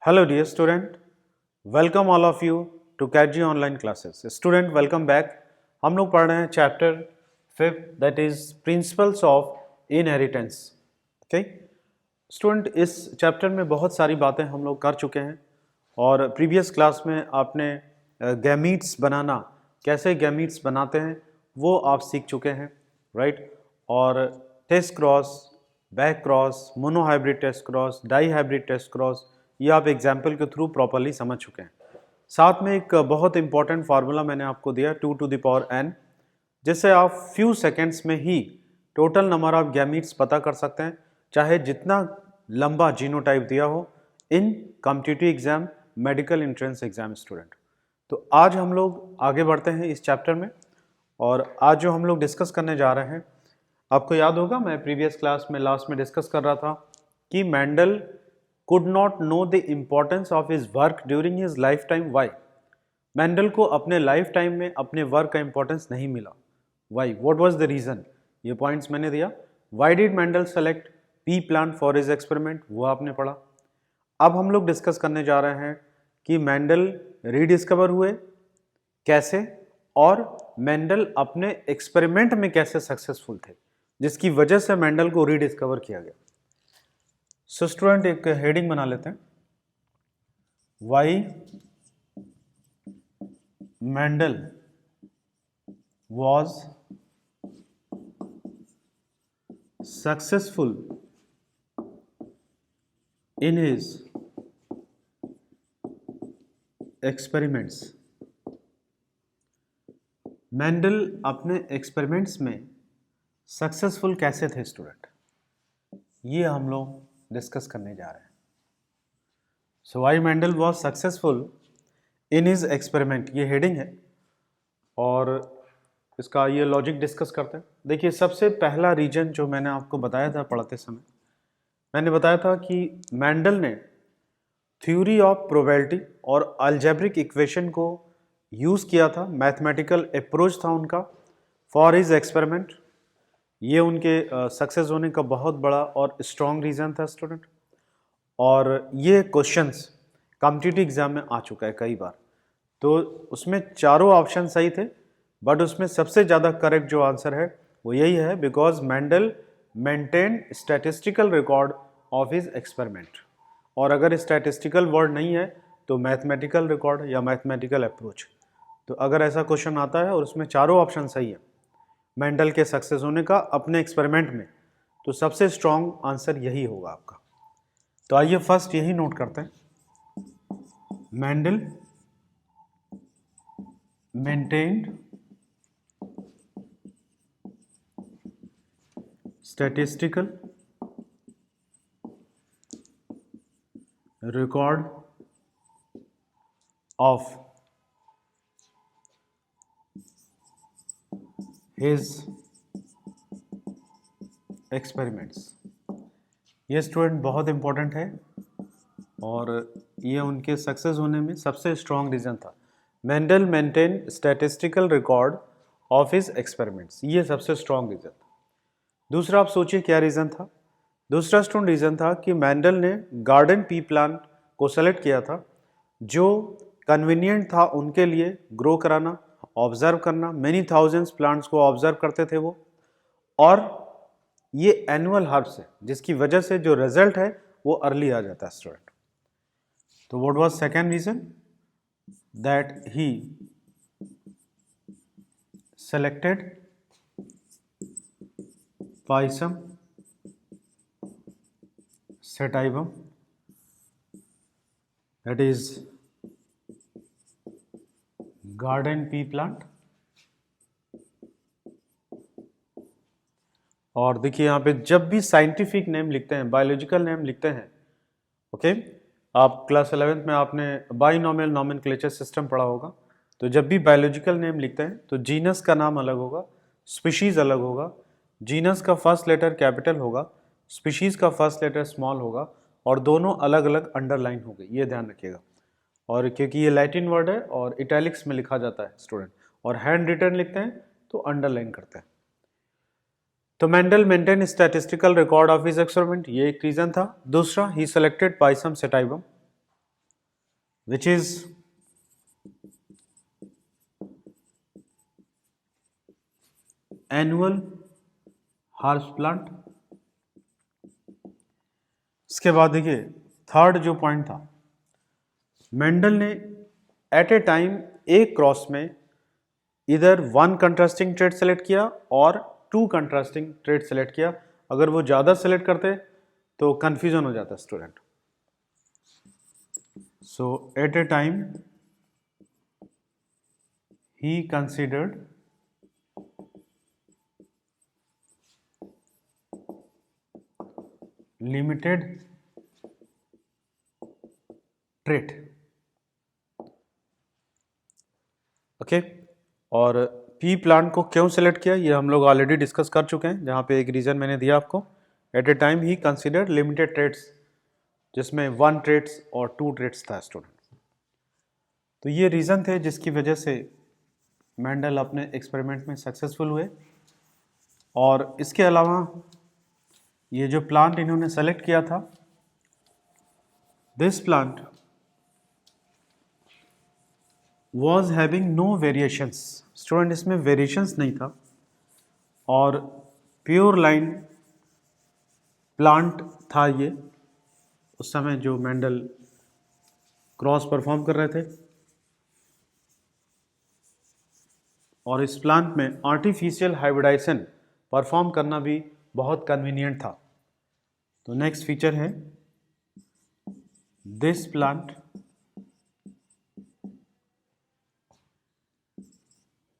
Hello dear student, welcome all of you to CATG online classes. Student welcome back. हम लोग पढ़ रहे हैं chapter 5 that is principles of inheritance. Okay student, इस chapter में बहुत सारी बातें हम लोग कर चुके हैं और प्रीवियस क्लास में आपने गैमीट्स बनाना, कैसे गैमीट्स बनाते हैं वो आप सीख चुके हैं, राइट. और test cross, back cross, monohybrid test cross, dihybrid test cross, ये आप एग्जाम्पल के थ्रू प्रॉपरली समझ चुके हैं. साथ में एक बहुत इंपॉर्टेंट फार्मूला मैंने आपको दिया 2 to the power n, जिससे आप फ्यू सेकेंड्स में ही टोटल नंबर ऑफ गैमीट्स पता कर सकते हैं, चाहे जितना लंबा जीनोटाइप दिया हो in competitive exam, medical entrance exam. Student, तो आज हम लोग आगे बढ़ते हैं इस चैप्टर में. और आज जो हम लोग डिस्कस करने जा रहे हैं, आपको याद होगा मैं प्रीवियस क्लास में लास्ट में डिस्कस कर रहा था कि Mendel could not know the importance of his work during his lifetime. Why? Mendel को अपने लाइफ टाइम में अपने वर्क का इंपॉर्टेंस नहीं मिला. Why? What was the reason? ये पॉइंट्स मैंने दिया. Why did Mendel select pea plant for his experiment? वो आपने पढ़ा. अब हम लोग डिस्कस करने जा रहे हैं कि मेंडल रीडिस्कवर हुए कैसे और मेंडल अपने एक्सपेरिमेंट में कैसे सक्सेसफुल थे, जिसकी वजह से मेंडल को रीडिस्कवर किया गया. सो स्टूडेंट, एक हेडिंग बना लेते हैं, why Mendel was successful in his experiments. Mendel अपने एक्सपेरिमेंट्स में सक्सेसफुल कैसे थे स्टूडेंट, ये हम लोग डिस्कस करने जा रहे हैं. So why Mendel was successful in his experiment, ये हेडिंग है और इसका ये लॉजिक डिस्कस करते हैं. देखिए, सबसे पहला रीजन जो मैंने आपको बताया था पढ़ाते समय, मैंने बताया था कि मेंडल ने थ्योरी ऑफ प्रोबेबिलिटी और अलजेब्रिक इक्वेशन को यूज़ किया था. मैथमेटिकल अप्रोच था उनका फॉर हिज एक्सपेरिमेंट. ये उनके सक्सेस होने का बहुत बड़ा और स्ट्रॉन्ग रीज़न था स्टूडेंट. और ये क्वेश्चंस कॉम्पिटिटिव एग्जाम में आ चुका है कई बार. तो उसमें चारों ऑप्शन सही थे, बट उसमें सबसे ज़्यादा करेक्ट जो आंसर है वो यही है, because Mendel maintain statistical record of his experiment. और अगर स्टैटिस्टिकल वर्ड नहीं है तो मैथमेटिकल रिकॉर्ड या मैथमेटिकल अप्रोच. तो अगर ऐसा क्वेश्चन आता है और उसमें चारों ऑप्शन सही है मेंडल के सक्सेस होने का अपने एक्सपेरिमेंट में, तो सबसे स्ट्रॉन्ग आंसर यही होगा आपका. तो आइए फर्स्ट यही नोट करते हैं, Mendel maintained statistical record of his experiments. ये स्टूडेंट बहुत इंपॉर्टेंट है और ये उनके सक्सेस होने में सबसे स्ट्रॉन्ग रीज़न था. Mendel maintain statistical record of his experiments, ये सबसे स्ट्रॉन्ग रीज़न था. दूसरा आप सोचिए क्या रीज़न था. दूसरा स्टूडेंट रीज़न था कि मेंडल ने गार्डन पी प्लांट को सेलेक्ट किया था, जो कन्वीनियंट था उनके लिए ग्रो कराना, ऑब्जर्व करना. मेनी थाउजेंड्स प्लांट्स को ऑब्जर्व करते थे वो, और ये एनुअल हर्ब्स है, जिसकी वजह से जो रिजल्ट है वो अर्ली आ जाता है स्टूडेंट. तो what was second reason, that he selected Pisum sativum, that is garden pea plant. और देखिए यहाँ पे जब भी साइंटिफिक नेम लिखते हैं, बायोलॉजिकल नेम लिखते हैं, ओके, आप क्लास 11th में आपने बाइनोमियल नोमेनक्लेचर सिस्टम पढ़ा होगा. तो जब भी बायोलॉजिकल नेम लिखते हैं तो जीनस का नाम अलग होगा, स्पीशीज अलग होगा. जीनस का फर्स्ट लेटर कैपिटल होगा, स्पीशीज का फर्स्ट लेटर स्मॉल होगा, और दोनों अलग अलग अंडरलाइन हो गई, ये ध्यान रखिएगा. और क्योंकि ये लैटिन वर्ड है और इटैलिक्स में लिखा जाता है स्टूडेंट, और हैंड रिटन लिखते हैं तो अंडरलाइन करते हैं. तो Mendel maintain statistical record of his experiment, ये एक रीजन था. दूसरा, he selected Pisum sativum. which is annual हार्स प्लांट। इसके बाद देखिए थर्ड जो पॉइंट था, मेंडल ने एट ए टाइम एक क्रॉस में इधर वन कंट्रास्टिंग ट्रेड सेलेक्ट किया और टू कंट्रास्टिंग ट्रेड सेलेक्ट किया। अगर वो ज़्यादा सेलेक्ट करते तो कंफ्यूजन हो जाता student. So at a time he considered limited trait. Okay, और पी प्लांट को क्यों सेलेक्ट किया ये हम लोग ऑलरेडी डिस्कस कर चुके हैं, जहाँ पे एक रीज़न मैंने दिया आपको। At a time he considered limited traits, जिसमें वन ट्रेड्स और टू ट्रेड्स था स्टूडेंट। तो ये रीज़न थे जिसकी वजह से मेंडल अपने एक्सपेरिमेंट में सक्सेसफुल हुए। और इसके अलावा ये जो प्लांट इन्होंने सेलेक्ट किया था, this plant was having no variations। Student इसमें वेरिएशंस नहीं था और प्योर लाइन प्लांट था ये, उस समय जो मेंडल क्रॉस परफॉर्म कर रहे थे। और इस प्लांट में आर्टिफिशियल हाइब्रिडाइजेशन परफॉर्म करना भी बहुत कन्वीनियंट था। तो नेक्स्ट फीचर है, this plant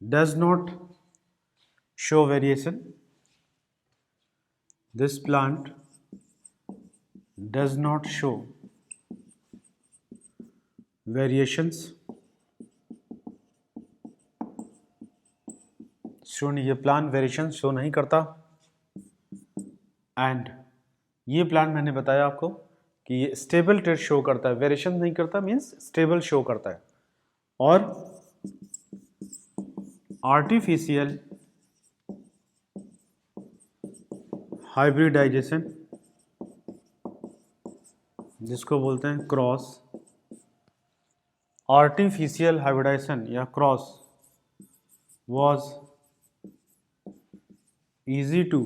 does not show variation। This plant does not show variations। ये प्लांट वेरिएशन शो नहीं करता। एंड ये प्लांट मैंने बताया आपको कि ये स्टेबल ट्रेड शो करता है, वेरिएशन नहीं करता, मीन्स स्टेबल शो करता है। और आर्टिफिशियल हाइब्रिडाइजेशन, जिसको बोलते हैं क्रॉस, आर्टिफिशियल हाइब्रिडाइजेशन या cross was easy to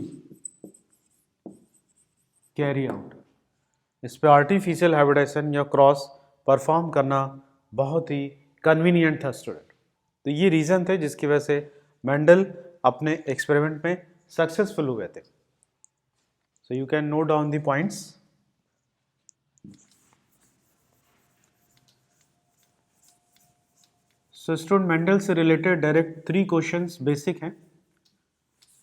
carry out. इस पे आर्टिफिशियल हाइब्रिडाइजेशन या क्रॉस परफॉर्म करना बहुत ही कन्वीनियंट था स्टूडेंट। तो ये रीज़न थे जिसकी वजह से मेंडल अपने एक्सपेरिमेंट में सक्सेसफुल हुए थे। So you can note down the points. So student Mendel से रिलेटेड डायरेक्ट 3 क्वेश्चंस बेसिक हैं।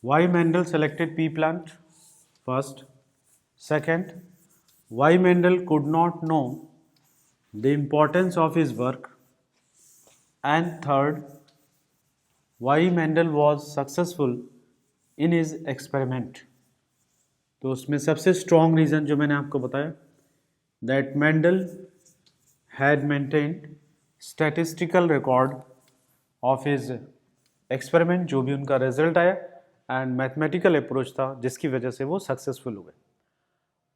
Why Mendel selected P plant, first. Second, why Mendel could not know the importance of his work. And third, why Mendel was successful in his experiment। तो उसमें सबसे strong reason जो मैंने आपको बताया, that Mendel had maintained statistical record of his experiment, जो भी उनका रिजल्ट आया, एंड मैथमेटिकल अप्रोच था जिसकी वजह से वो सक्सेसफुल हुए।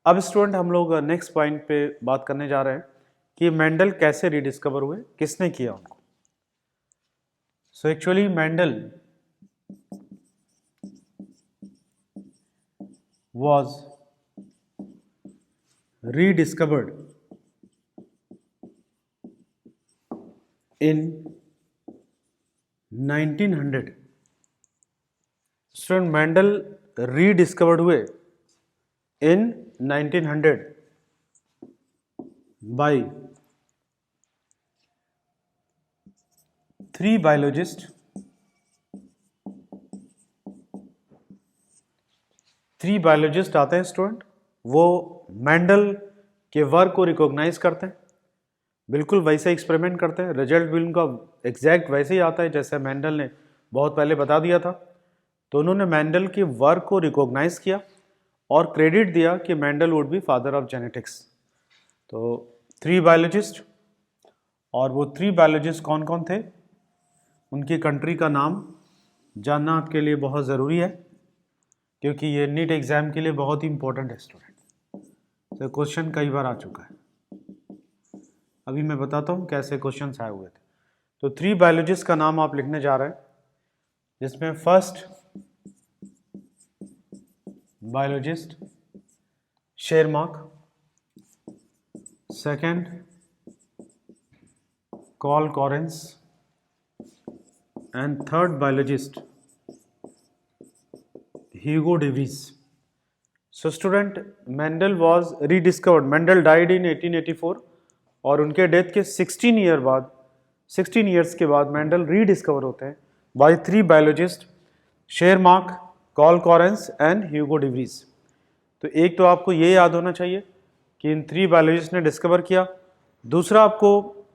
अब स्टूडेंट हम लोग नेक्स्ट पॉइंट पे बात करने जा रहे हैं कि मेंडल कैसे रीडिस्कवर हुए, किसने किया उनको। So actually Mendel was rediscovered in 1900। Student Mendel rediscovered हुए in 1900 by 3 biologists। 3 बायोलॉजिस्ट आते हैं स्टूडेंट, वो मेंडल के वर्क को रिकॉग्नाइज करते हैं, बिल्कुल वैसे एक्सपेरिमेंट करते हैं, रिजल्ट भी उनका एग्जैक्ट वैसे ही आता है जैसे मेंडल ने बहुत पहले बता दिया था। तो उन्होंने मेंडल के वर्क को रिकॉग्नाइज किया और क्रेडिट दिया कि Mendel would be father of genetics. तो 3 बायोलॉजिस्ट, और वो 3 बायोलॉजिस्ट कौन कौन थे, उनकी कंट्री का नाम जानना आपके लिए बहुत ज़रूरी है, क्योंकि ये नीट एग्ज़ाम के लिए बहुत ही इंपॉर्टेंट है स्टूडेंट। तो क्वेश्चन कई बार आ चुका है। अभी मैं बताता हूँ कैसे क्वेश्चंस आए हुए थे। तो 3 बायोलॉजिस्ट का नाम आप लिखने जा रहे हैं, जिसमें first biologist Tschermak, second Carl Correns and third biologist Hugo de Vries. So student, Mendel was rediscovered. Mendel died in 1884 और उनके डेथ के 16 years के बाद मेंडल रीडिस्कवर होते हैं by 3 biologist Tschermak, Carl Correns and Hugo de Vries. तो एक तो आपको ये याद होना चाहिए कि इन 3 बायोलॉजिस्ट ने डिस्कवर किया। दूसरा आपको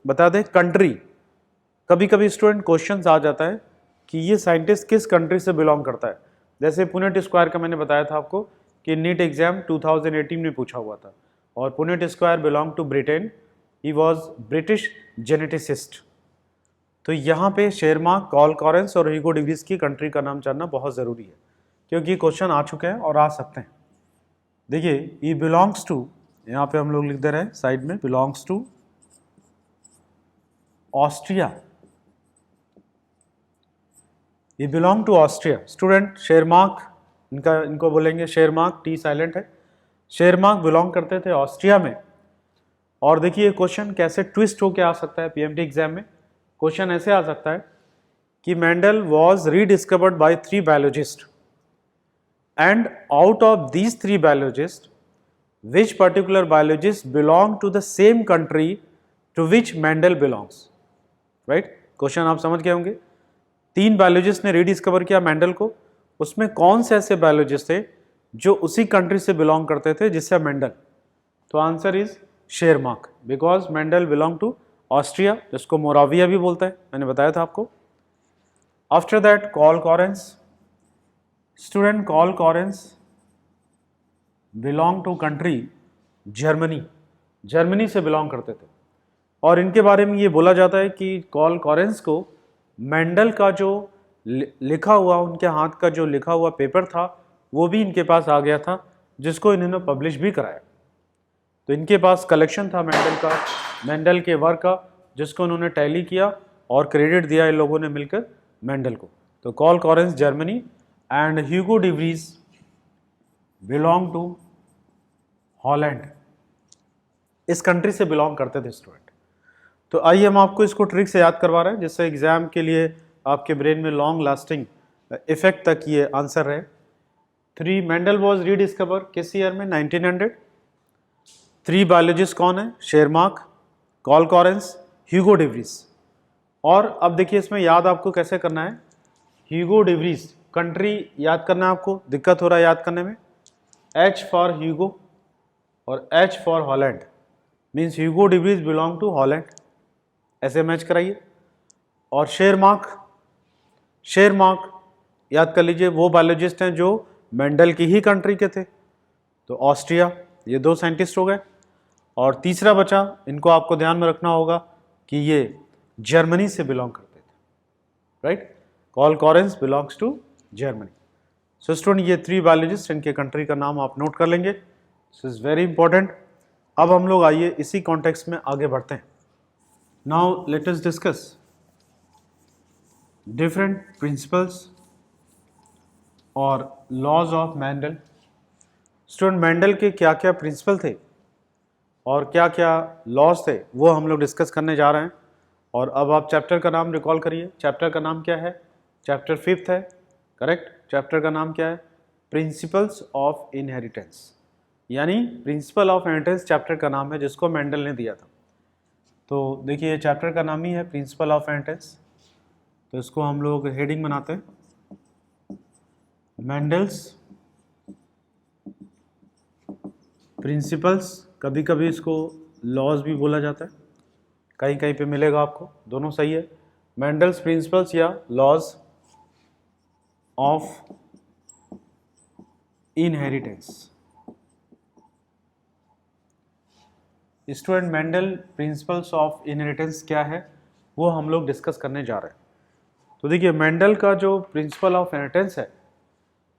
बता दें कंट्री, कभी कभी स्टूडेंट क्वेश्चंस आ जाता है कि ये साइंटिस्ट किस कंट्री से बिलोंग करता है। जैसे पुनेट स्क्वायर का मैंने बताया था आपको कि नीट एग्जाम 2018 में पूछा हुआ था और Punnett square belong to Britain, he was British geneticist. तो यहाँ पे शेरमार्क, कॉल कॉरेंस और ह्यूगो de Vries की कंट्री का नाम जानना बहुत ज़रूरी है, क्योंकि क्वेश्चन आ चुके हैं और आ सकते हैं। देखिए, ही बिलोंग्स टू, यहाँ पे हम लोग लिख दे रहे हैं साइड में, बिलोंग्स टू ऑस्ट्रिया। ये बिलोंग टू ऑस्ट्रिया। स्टूडेंट शेरमार्क, इनको बोलेंगे शेरमार्क, टी साइलेंट है। शेरमार्क बिलोंग करते थे ऑस्ट्रिया में। और देखिए क्वेश्चन कैसे ट्विस्ट होके आ सकता है पीएमटी एग्जाम में। क्वेश्चन ऐसे आ सकता है कि Mendel was rediscovered by 3 biologist and out of these 3 biologist which particular biologist belong to the same country to which Mendel belongs. Right, question आप समझ गए होंगे। 3 बायोलॉजिस्ट ने रीडिस्कवर किया मेंडल को, उसमें कौन से ऐसे बायोलॉजिस्ट थे जो उसी कंट्री से बिलोंग करते थे जिससे मेंडल। तो answer is Tschermak, because Mendel belong to Austria, जिसको मोराविया भी बोलता है, मैंने बताया था आपको। After that Carl Correns. Student, Carl Correns belong to country Germany, Germany से बिलोंग करते थे। और इनके बारे में ये बोला जाता है कि कॉल कॉरेंस को मेंडल का जो लिखा हुआ, उनके हाथ का जो लिखा हुआ पेपर था वो भी इनके पास आ गया था, जिसको इन्होंने पब्लिश भी कराया। तो इनके पास कलेक्शन था मेंडल का, मेंडल के वर्क का, जिसको उन्होंने टैली किया और क्रेडिट दिया इन लोगों ने मिलकर मेंडल को। तो Carl Correns Germany and Hugo de Vries belong to Holland, इस कंट्री से बिलोंग करते थे स्टूडेंट। तो आइए हम आपको इसको ट्रिक से याद करवा रहे हैं, जिससे एग्जाम के लिए आपके ब्रेन में लॉन्ग लास्टिंग इफेक्ट तक ये आंसर रहे। 3 मेंडल वॉज रीडिस्कवर किस ईयर में? 1900। 3 बायोलॉजिस्ट कौन है? शेरमार्क, कॉल कॉरेंस, ह्यूगो de Vries। और अब देखिए इसमें याद आपको कैसे करना है। ह्यूगो de Vries कंट्री याद करना है आपको, दिक्कत हो रहा है याद करने में। H फॉर ह्यूगो और H for Holland, means Hugo de Vries belong to Holland, ऐसे मैच कराइए। और शेरमार्क, शेरमार्क याद कर लीजिए, वो बायोलॉजिस्ट हैं जो मेंडल की ही कंट्री के थे, तो ऑस्ट्रिया। ये 2 साइंटिस्ट हो गए। और तीसरा बचा, इनको आपको ध्यान में रखना होगा कि ये जर्मनी से बिलोंग करते थे, right. Carl Correns belongs to Germany. So student, ये 3 बायोलॉजिस्ट, इनके कंट्री का नाम आप नोट कर लेंगे, दिस इज वेरी इंपॉर्टेंट। अब हम लोग आइए इसी कॉन्टेक्स्ट में आगे बढ़ते हैं। Now let us discuss different principles और laws of Mendel। Student, Mendel के क्या क्या प्रिंसिपल थे और क्या क्या लॉज थे वो हम लोग डिस्कस करने जा रहे हैं। और अब आप चैप्टर का नाम रिकॉल करिए। चैप्टर का नाम क्या है? चैप्टर 5th है, करेक्ट। चैप्टर का नाम क्या है? प्रिंसिपल्स ऑफ इनहेरिटेंस, यानी प्रिंसिपल ऑफ इनहेरिटेंस चैप्टर का नाम है, जिसको मेंडल ने दिया था। तो देखिए ये चैप्टर का नाम ही है प्रिंसिपल ऑफ इनहेरिटेंस, तो इसको हम लोग हेडिंग बनाते हैं, मेंडल्स प्रिंसिपल्स। कभी कभी इसको लॉज भी बोला जाता है, कहीं कहीं पे मिलेगा आपको, दोनों सही है। मेंडल्स प्रिंसिपल्स या laws of inheritance. Student, Mendel principles of inheritance क्या है वो हम लोग डिस्कस करने जा रहे हैं। तो देखिए मेंडल का जो प्रिंसिपल ऑफ इनहेरिटेंस है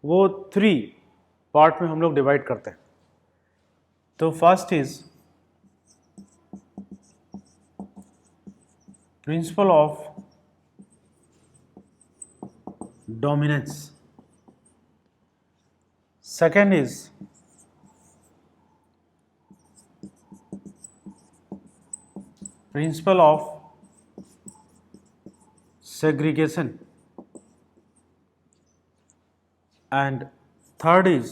वो 3 पार्ट में हम लोग डिवाइड करते हैं। तो first is principle of dominance. Second is principle of segregation, and third is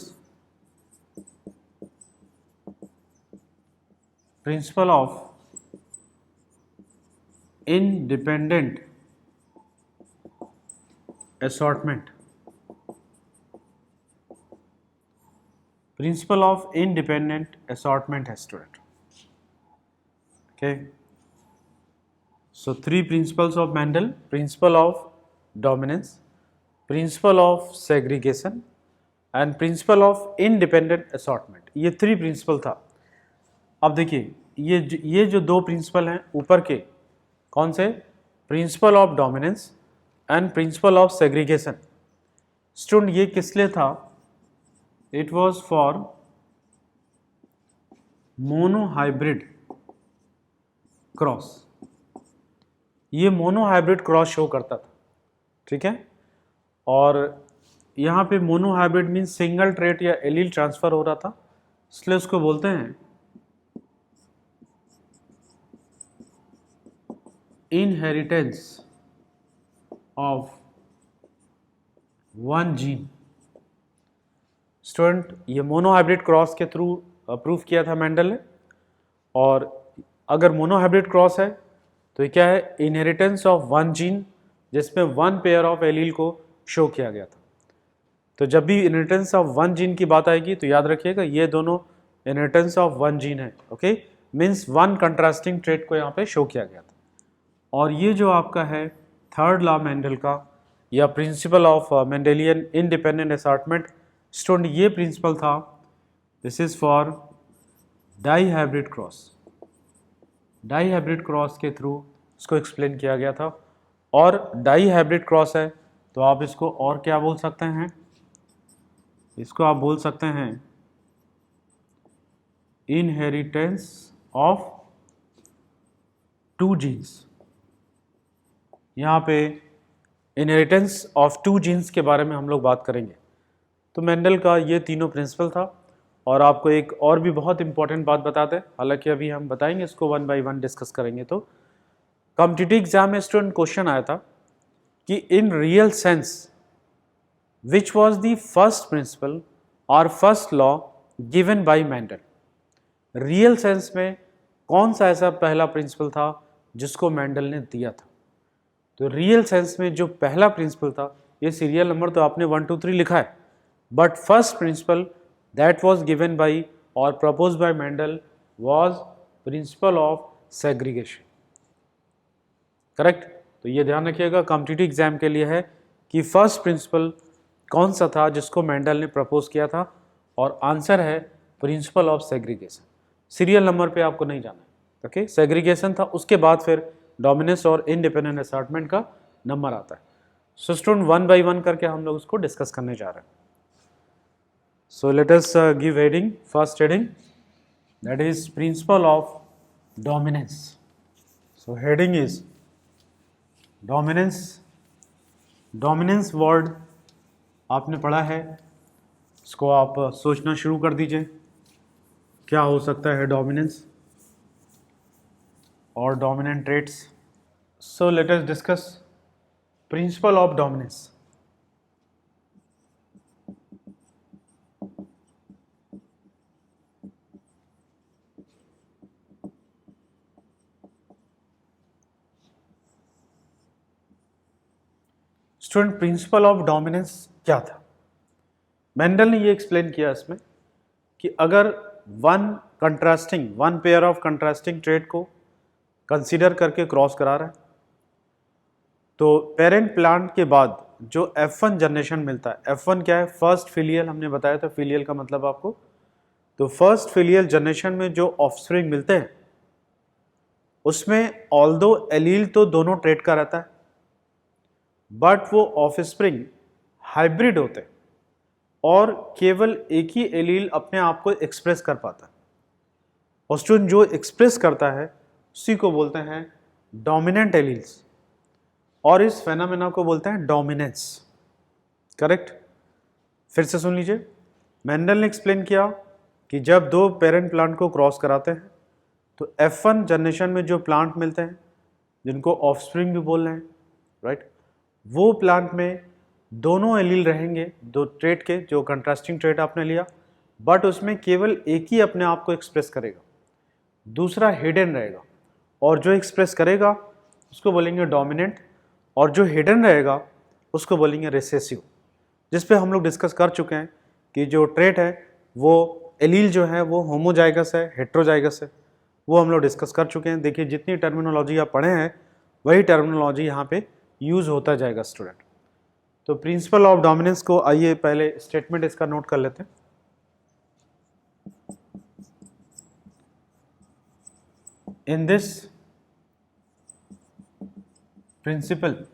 principle of independent assortment. Principle of independent assortment है student. Okay. So three principles of Mendel: principle of dominance, principle of segregation and principle of independent assortment. ये three principle था. अब देखिए ये जो दो principal हैं ऊपर के, कौन से? Principle of dominance and principle of segregation. Student ये किस लिए था? It was for monohybrid cross. ये मोनोहाइब्रिड क्रॉस शो करता था, ठीक है. और यहाँ पे मोनोहाइब्रिड मीन्स सिंगल ट्रेट या एलील ट्रांसफर हो रहा था, इसलिए उसको बोलते हैं inheritance of one gene. Student ये मोनोहाइब्रिड क्रॉस के थ्रू प्रूफ किया था मेंडल ने. और अगर मोनोहाइब्रिड क्रॉस है तो ये क्या है? इनहेरिटेंस ऑफ वन जीन, जिसमें वन पेयर ऑफ एलील को शो किया गया था. तो जब भी इनहेरिटेंस ऑफ वन जीन की बात आएगी तो याद रखिएगा ये दोनों इनहेरिटेंस ऑफ वन जीन है. Okay, means one contrasting trait को यहाँ पे शो किया गया था. और ये जो आपका है थर्ड लॉ मेंडल का या principle of Mendelian independent assortment, student ये प्रिंसिपल था. This is for dihybrid cross. Dihybrid cross के थ्रू इसको एक्सप्लेन किया गया था. और डाई हाइब्रिड क्रॉस है तो आप इसको और क्या बोल सकते हैं? इसको आप बोल सकते हैं इनहेरिटेंस ऑफ टू जीन्स. यहाँ पे इनहेरिटेंस ऑफ टू जीन्स के बारे में हम लोग बात करेंगे. तो मेंडल का ये तीनों प्रिंसिपल था. और आपको एक और भी बहुत इंपॉर्टेंट बात बताते हैं, हालांकि अभी हम बताएंगे इसको वन बाय वन डिस्कस करेंगे. तो कॉम्पिटिटिव एग्जाम में स्टूडेंट क्वेश्चन आया था कि in real sense which was the first principle और first law given by Mendel. Real sense में कौन सा ऐसा पहला प्रिंसिपल था जिसको मेंडल ने दिया था? तो रियल सेंस में जो पहला प्रिंसिपल था, ये सीरियल नंबर तो आपने 1 2 3 लिखा है, but first principle that was given by or proposed by Mendel was principle of segregation. Correct. तो ये ध्यान रखिएगा कॉम्पिटिटिव एग्जाम के लिए है कि फर्स्ट प्रिंसिपल कौन सा था जिसको मेंडल ने प्रपोज किया था, और आंसर है principle of segregation. Serial number पे आपको नहीं जाना है. ओके, सेग्रीगेशन था, उसके बाद फिर डोमिनेंस और इंडिपेंडेंट असॉर्टमेंट का नंबर आता है. So student one by one करके हम लोग उसको डिस्कस करने जा रहे हैं. So let us give heading. First heading, that is principle of dominance. So heading is dominance. Dominance word आपने पढ़ा है, इसको आप सोचना शुरू कर दीजिए. क्या हो सकता है डोमिनेंस और dominant traits. So let us discuss principle of dominance. Student principle of dominance क्या था? मेंडल ने ये एक्सप्लेन किया इसमें कि अगर one pair of contrasting trait को कंसीडर करके क्रॉस करा रहा है, तो पेरेंट प्लांट के बाद जो F1 जनरेशन मिलता है, F1 क्या है? First filial. हमने बताया था फिलियल का मतलब आपको. तो फर्स्ट फिलियल जनरेशन में जो ऑफस्प्रिंग मिलते हैं उसमें ऑल्दो एलील तो दोनों ट्रेट का रहता है, बट वो ऑफस्प्रिंग हाइब्रिड होते हैं और केवल एक ही एलील अपने आप को एक्सप्रेस कर पाता है. और स्टूडेंट जो एक्सप्रेस करता है उसी को बोलते हैं डोमिनेंट एलील्स, और इस फेनोमेना को बोलते हैं डोमिनेंस। करेक्ट। फिर से सुन लीजिए, मेंडल ने एक्सप्लेन किया कि जब दो पेरेंट प्लांट को क्रॉस कराते हैं तो F1 जनरेशन में जो प्लांट मिलते हैं, जिनको ऑफस्प्रिंग भी बोल रहे हैं, राइट, वो प्लांट में दोनों एलील रहेंगे, दो ट्रेट के, जो कंट्रास्टिंग ट्रेट आपने लिया, बट उसमें केवल एक ही अपने आप को एक्सप्रेस करेगा, दूसरा हिडन रहेगा, और जो एक्सप्रेस करेगा उसको बोलेंगे डोमिनेंट, और जो हिडन रहेगा उसको बोलेंगे रिसेसिव, जिस पे हम लोग डिस्कस कर चुके हैं कि जो ट्रेट है वो एलील जो है वो होमोजाइगस है, हेट्रोजाइगस है, वो हम लोग डिस्कस कर चुके हैं। देखिए जितनी टर्मिनोलॉजी आप पढ़े हैं वही टर्मिनोलॉजी यहाँ पे यूज होता जाएगा स्टूडेंट। तो प्रिंसिपल ऑफ डोमिनेंस को आइए पहले स्टेटमेंट इसका नोट कर लेते हैं। इन this principal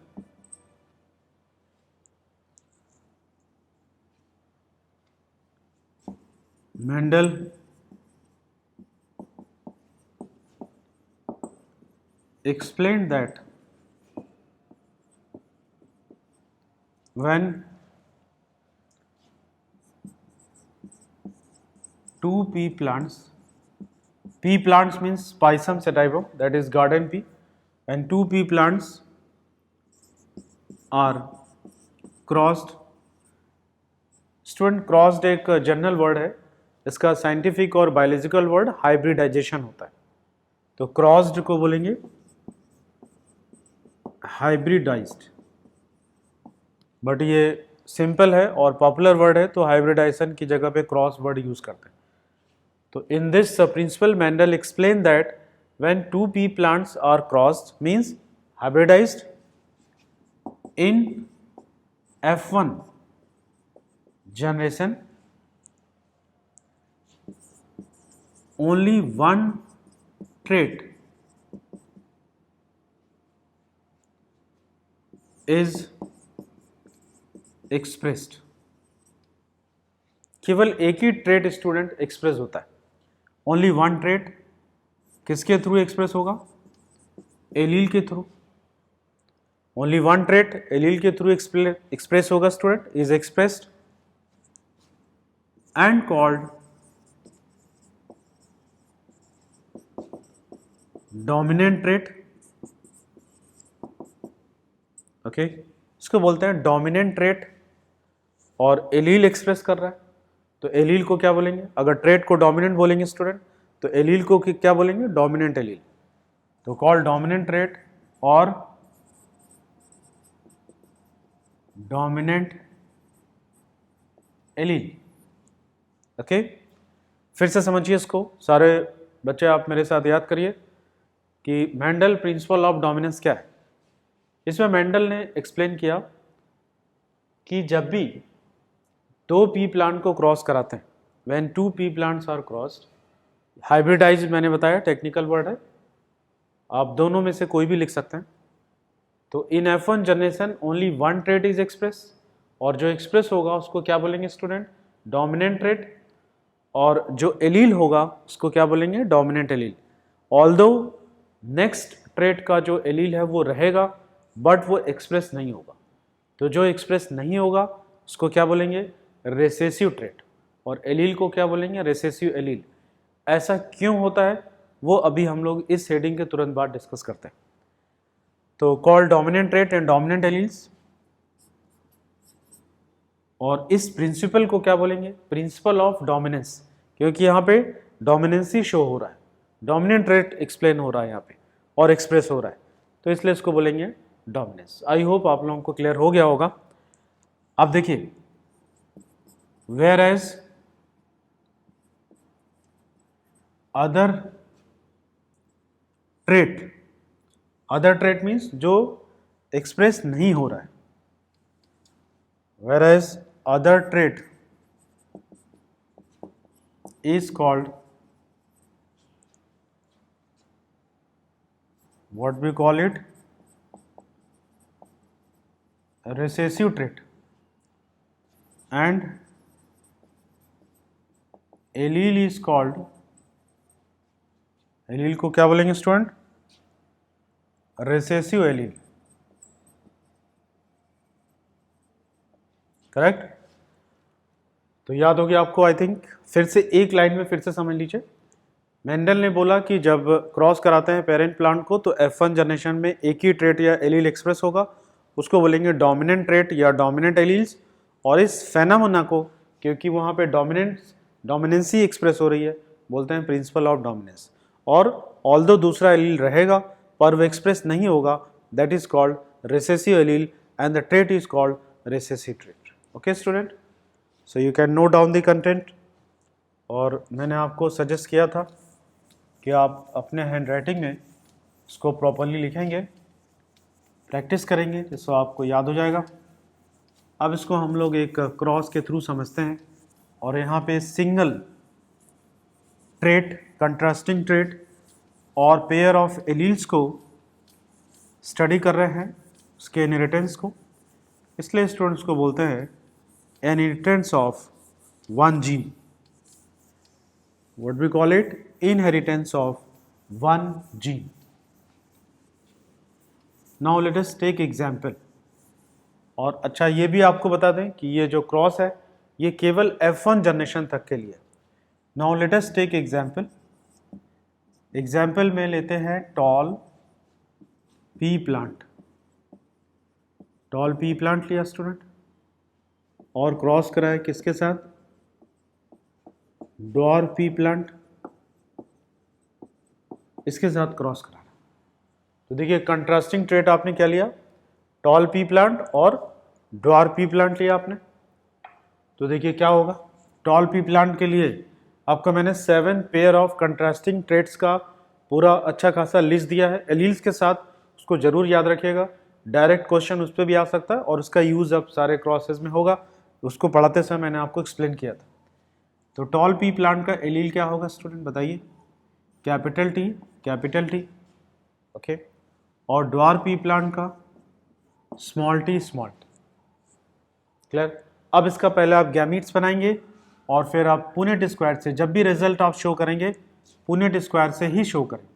Mendel explained that when two pea plants means Pisum sativum, that is garden pea, and two pea plants are crossed. Student, crossed एक जनरल वर्ड है, इसका साइंटिफिक और बायोलॉजिकल वर्ड हाइब्रिडाइजेशन होता है। तो क्रॉस्ड को बोलेंगे hybridised, but ये सिंपल है और पॉपुलर वर्ड है, तो हाइब्रिडाइजेशन की जगह पे क्रॉस वर्ड यूज करते हैं। तो in this principle Mendel explain that when two pea plants are crossed means hybridized in F1 generation, only one trait is expressed. केवल एक ही ट्रेट स्टूडेंट एक्सप्रेस होता है, ओनली वन ट्रेट। किसके through express होगा? Allele के through. Only one trait allele के through express होगा student, is expressed and called dominant trait. Okay, इसको बोलते हैं डोमिनेंट ट्रेट, और एलील एक्सप्रेस कर रहा है तो एलील को क्या बोलेंगे? अगर ट्रेट को डोमिनेंट बोलेंगे स्टूडेंट तो एलील को क्या बोलेंगे? Dominant allele. तो कॉल्ड डोमिनेंट ट्रेट और डोमिनेंट एलील। ओके, फिर से समझिए इसको, सारे बच्चे आप मेरे साथ याद करिए कि मेंडल प्रिंसिपल ऑफ डोमिनेंस क्या है। इसमें मेंडल ने एक्सप्लेन किया कि जब भी दो पी प्लांट को क्रॉस कराते हैं, when two pea plants are crossed, hybridize मैंने बताया टेक्निकल वर्ड है, आप दोनों में से कोई भी लिख सकते हैं। तो इन F1 generation only one trait is express, और जो एक्सप्रेस होगा उसको क्या बोलेंगे स्टूडेंट? डोमिनेंट ट्रेट, और जो एलील होगा उसको क्या बोलेंगे? Dominant allele. Although next trait का जो एलील है वो रहेगा, बट वो एक्सप्रेस नहीं होगा। तो जो एक्सप्रेस नहीं होगा उसको क्या बोलेंगे? रिसेसिव ट्रेट, और एलील को क्या बोलेंगे? Recessive allele. ऐसा क्यों होता है वो अभी हम लोग इस हेडिंग के तुरंत बाद डिस्कस करते हैं। तो called dominant trait and dominant alleles, और इस प्रिंसिपल को क्या बोलेंगे? प्रिंसिपल ऑफ डोमिनेंस, क्योंकि यहाँ पे डोमिनेंस ही शो हो रहा है, डोमिनेंट ट्रेट एक्सप्लेन हो रहा है यहाँ पे और एक्सप्रेस हो रहा है, तो इसलिए इसको बोलेंगे डोमिनेंस। आई होप आप लोगों को क्लियर हो गया होगा। अब देखिए, whereas other trait means जो एक्सप्रेस नहीं हो रहा है, whereas other trait is called, what we call it, recessive trait, and allele is called, allele को क्या बोलेंगे स्टूडेंट? Recessive allele, correct. तो याद होगी आपको, आई थिंक फिर से एक लाइन में फिर से समझ लीजिए। मेंडल ने बोला कि जब क्रॉस कराते हैं पेरेंट प्लांट को तो F1 जनरेशन में एक ही ट्रेट या एलील एक्सप्रेस होगा, उसको बोलेंगे डोमिनेंट ट्रेट या डोमिनेंट एलील्स। और इस फेनोमेना को, क्योंकि वहाँ पे डोमिनेंसी एक्सप्रेस हो रही है, बोलते हैं प्रिंसिपल ऑफ डोमिनेंस। और ऑल्दो दूसरा एलील रहेगा पर वो एक्सप्रेस नहीं होगा, that is called recessive allele and the trait is called recessive trait. Okay student, so you can note down the content. और मैंने आपको सजेस्ट किया था कि आप अपने हैंड राइटिंग में इसको प्रॉपरली लिखेंगे, प्रैक्टिस करेंगे, जिससे आपको याद हो जाएगा। अब इसको हम लोग एक क्रॉस के थ्रू समझते हैं, और यहाँ पे सिंगल ट्रेट, कंट्रास्टिंग ट्रेट और पेयर ऑफ एलील्स को स्टडी कर रहे हैं, उसके इनहेरिटेंस को। इसलिए स्टूडेंट्स को बोलते हैं inheritance of one gene. What we call it? Inheritance of one gene. Now let us take example. और अच्छा ये भी आपको बता दें कि ये जो क्रॉस है ये केवल F1 जनरेशन तक के लिए। Now let us take example. Example में लेते हैं toll P plant. Toll P plant लिया स्टूडेंट, और क्रॉस कराए किसके साथ? ड्वार्फ पी प्लांट, इसके साथ क्रॉस कराना। तो देखिए कंट्रास्टिंग ट्रेट आपने क्या लिया? टॉल पी प्लांट और ड्वार्फ पी प्लांट लिया आपने। तो देखिए क्या होगा, टॉल पी प्लांट के लिए आपका मैंने 7 पेयर ऑफ कंट्रास्टिंग ट्रेट्स का पूरा अच्छा खासा लिस्ट दिया है एलील्स के साथ। उसको जरूर याद रखिएगा, डायरेक्ट क्वेश्चन उस पर भी आ सकता है, और उसका यूज अब सारे क्रॉसेस में होगा। उसको पढ़ाते समय मैंने आपको एक्सप्लेन किया था। तो टॉल पी प्लांट का एलील क्या होगा स्टूडेंट बताइए? Capital T, okay. और ड्वार्फ पी प्लांट का स्मॉल टी। क्लियर? अब इसका पहले आप गैमीट्स बनाएंगे, और फिर आप पुनेट स्क्वायर से जब भी रिजल्ट आप शो करेंगे पुनेट स्क्वायर से ही शो करेंगे।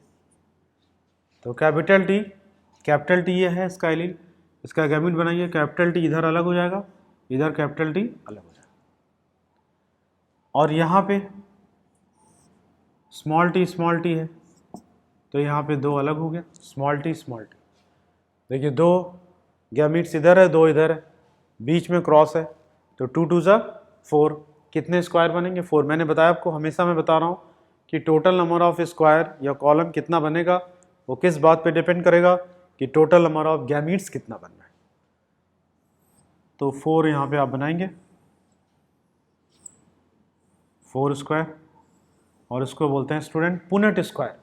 तो कैपिटल टी ये है इसका एलील, इसका गैमीट बनाइए। कैपिटल टी इधर अलग हो जाएगा, इधर कैपिटल टी अलग हो जाएगा, और यहाँ पे स्मॉल टी है, तो यहाँ पे 2 अलग हो गया, स्मॉल टी। देखिए 2 गैमीट्स इधर है, 2 इधर है, बीच में क्रॉस है, तो 2 2 ज़ा 4। कितने स्क्वायर बनेंगे? 4। मैंने बताया आपको, हमेशा मैं बता रहा हूँ कि टोटल नंबर ऑफ स्क्वायर या कॉलम कितना बनेगा वो किस बात पे डिपेंड करेगा कि टोटल नंबर ऑफ गैमीट्स कितना बनना है। तो 4 यहाँ पे आप बनाएंगे, 4 स्क्वायर, और इसको बोलते हैं स्टूडेंट पुनेट स्क्वायर।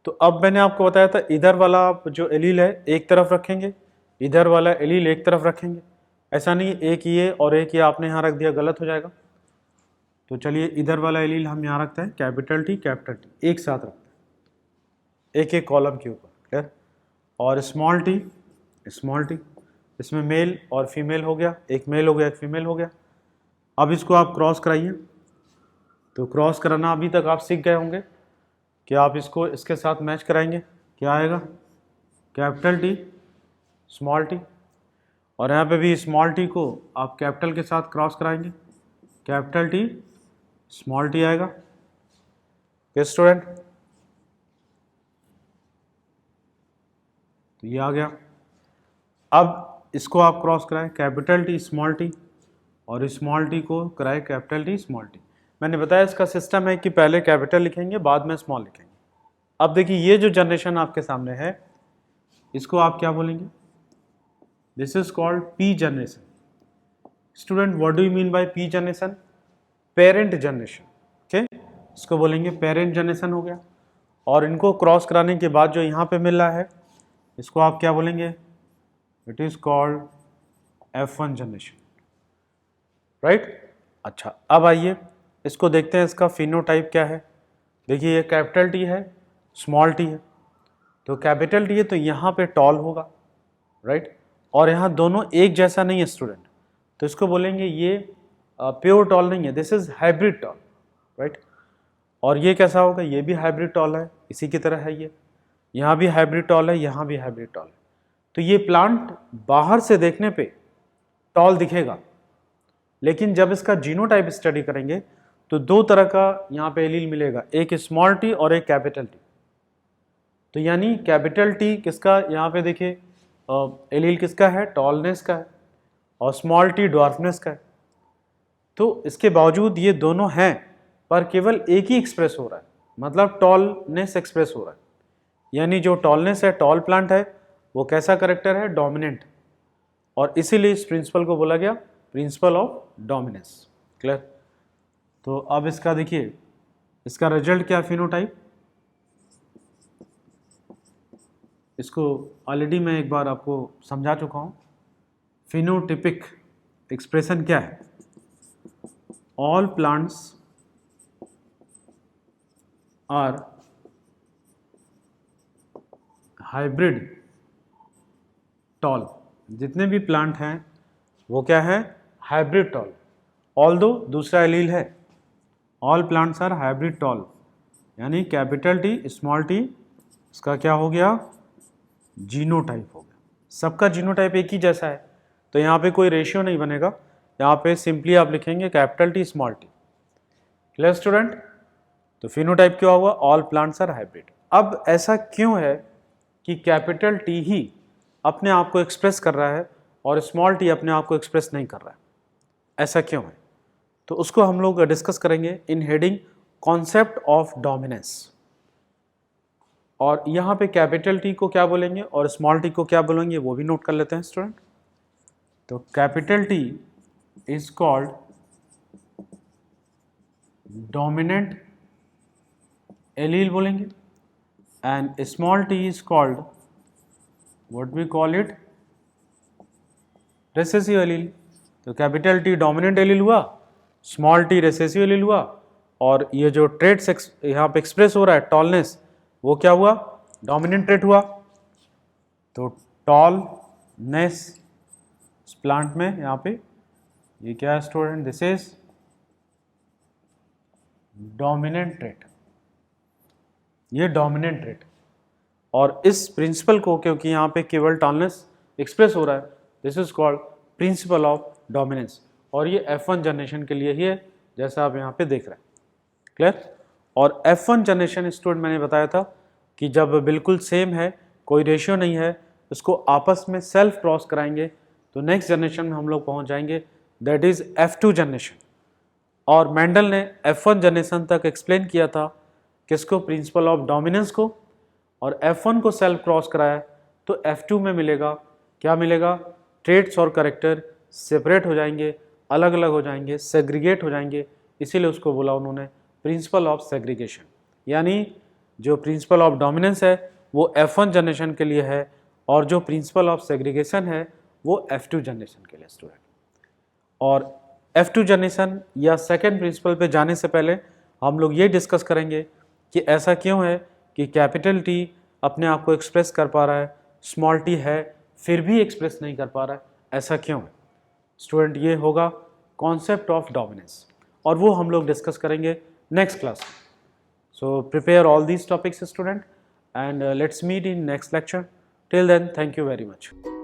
तो अब मैंने आपको बताया था इधर वाला आप जो एलील है एक तरफ रखेंगे, इधर वाला एलील एक तरफ रखेंगे। ऐसा नहीं एक ये और एक ये आपने यहाँ रख दिया, गलत हो जाएगा। तो चलिए इधर वाला एलील हम यहाँ रखते हैं कैपिटल टी एक साथ रखते हैं, एक कॉलम के ऊपर। क्लियर? और स्मॉल टी, इसमें मेल और फीमेल हो गया, एक मेल हो गया एक फीमेल हो गया। अब इसको आप क्रॉस कराइए। तो क्रॉस कराना अभी तक आप सीख गए होंगे कि आप इसको इसके साथ मैच कराएंगे, क्या आएगा? कैपिटल टी स्मॉल टी, और यहाँ पे भी स्मॉल टी को आप कैपिटल के साथ क्रॉस कराएंगे, कैपिटल टी स्मॉल टी आएगा। यस स्टूडेंट, तो ये आ गया। अब इसको आप क्रॉस कराएं कैपिटल टी स्मॉल टी, और स्मॉल टी को कराएं कैपिटल टी स्मॉल टी। मैंने बताया इसका सिस्टम है कि पहले कैपिटल लिखेंगे बाद में स्मॉल लिखेंगे। अब देखिए ये जो जनरेशन आपके सामने है इसको आप क्या बोलेंगे? This is called P generation. Student what do you mean by P generation? Parent generation. Okay, इसको बोलेंगे पेरेंट जनरेशन हो गया। और इनको क्रॉस कराने के बाद जो यहाँ पे मिल रहा है इसको आप क्या बोलेंगे? It is called F1 generation, right? अच्छा, अब आइए इसको देखते हैं, इसका फिनोटाइप क्या है। देखिए ये कैपिटल टी है, स्मॉल टी है। तो कैपिटल टी है तो यहाँ पे टॉल होगा, राइट? और यहाँ दोनों एक जैसा नहीं है स्टूडेंट, तो इसको बोलेंगे ये प्योर टॉल नहीं है, this is hybrid tall, right? और ये कैसा होगा? ये भी हाइब्रिड टॉल है, इसी की तरह है ये। यहाँ भी हाइब्रिड टॉल है, यहाँ भी हाइब्रिड टॉल है। तो ये प्लांट बाहर से देखने पे टॉल दिखेगा, लेकिन जब इसका जीनोटाइप स्टडी करेंगे तो दो तरह का यहाँ पे एलील मिलेगा, एक स्मॉल टी और एक कैपिटल टी। तो यानी कैपिटल टी किसका, यहाँ पे देखिए एलील किसका है, टॉलनेस का है, और स्मॉल टी ड्वार्फनेस का है। तो इसके बावजूद ये दोनों हैं, पर केवल एक ही एक्सप्रेस हो रहा है, मतलब टॉलनेस एक्सप्रेस हो रहा है। यानी जो टॉलनेस है, टॉल प्लांट है, वो कैसा करेक्टर है, डोमिनेंट, और इसीलिए इस प्रिंसिपल को बोला गया प्रिंसिपल ऑफ डोमिनेंस। क्लियर। तो अब इसका देखिए, इसका रिजल्ट क्या, फिनोटाइप। इसको ऑलरेडी मैं एक बार आपको समझा चुका हूं। फिनोटिपिक एक्सप्रेशन क्या है, all plants are hybrid tall. जितने भी प्लांट हैं वो क्या है, हाइब्रिड टॉल। ऑल्दो दूसरा एलील है, all plants are hybrid tall, यानी कैपिटल टी स्मॉल टी, इसका क्या हो गया, जीनोटाइप हो गया। सबका जीनोटाइप एक ही जैसा है, तो यहाँ पे कोई रेशियो नहीं बनेगा, यहाँ पे सिंपली आप लिखेंगे capital T small T. Clear student. तो फिनोटाइप क्या हुआ, ऑल प्लांट्स आर हाइब्रिड। अब ऐसा क्यों है कि कैपिटल टी ही अपने आप को एक्सप्रेस कर रहा है और स्मॉल टी अपने आप को एक्सप्रेस नहीं कर रहा है, ऐसा क्यों है? तो उसको हम लोग डिस्कस करेंगे इन हेडिंग कॉन्सेप्ट ऑफ डोमिनेंस। और यहाँ पे कैपिटल टी को क्या बोलेंगे और स्मॉल टी को क्या बोलेंगे वो भी नोट कर लेते हैं स्टूडेंट। तो capital T is called dominant allele बोलेंगे, and small T is called what we call it, recessive allele. तो कैपिटल टी डोमिनेंट एलील हुआ, स्मॉल टी रेसेसिव एलील हुआ, और ये जो ट्रेट्स यहाँ पे एक्सप्रेस हो रहा है टॉलनेस, वो क्या हुआ, डोमिनेंट ट्रेट हुआ। तो टॉलनेस प्लांट में यहाँ पे ये क्या है student, this is dominant trait, ये डोमिनेंट ट्रेट। और इस प्रिंसिपल को, क्योंकि यहाँ पे केवल टॉलनेस एक्सप्रेस हो रहा है, this is called principle of dominance. और ये F1 जनरेशन के लिए ही है, जैसा आप यहाँ पे देख रहे हैं। क्लियर। और F1 जनरेशन स्टूडेंट मैंने बताया था कि जब बिल्कुल सेम है, कोई रेशियो नहीं है, उसको आपस में सेल्फ क्रॉस कराएंगे तो नेक्स्ट जनरेशन में हम लोग पहुँच जाएंगे, दैट इज F2 जनरेशन। और मेंडल ने F1 जनरेशन तक एक्सप्लेन किया था किसको, प्रिंसिपल ऑफ डोमिनेंस को, और F1 को सेल्फ क्रॉस कराया तो F2 में मिलेगा, क्या मिलेगा, ट्रेट्स और करेक्टर सेपरेट हो जाएंगे, अलग अलग हो जाएंगे, सेग्रीगेट हो जाएंगे, इसीलिए उसको बोला उन्होंने प्रिंसिपल ऑफ सेग्रीगेशन। यानी जो प्रिंसिपल ऑफ डोमिनेंस है वो F1 जनरेशन के लिए है, और जो प्रिंसिपल ऑफ सेग्रीगेशन है वो F2 जनरेशन के लिए स्टूडेंट। और F2 जनरेशन या सेकेंड प्रिंसिपल पे जाने से पहले हम लोग ये डिस्कस करेंगे कि ऐसा क्यों है कि कैपिटल टी अपने आप को एक्सप्रेस कर पा रहा है, स्मॉल टी है फिर भी एक्सप्रेस नहीं कर पा रहा है, ऐसा क्यों है स्टूडेंट। ये होगा कॉन्सेप्ट ऑफ डोमिनेंस, और वो हम लोग डिस्कस करेंगे नेक्स्ट क्लास में। So prepare all these topics student, and let's meet in next lecture. Till then, thank you very much.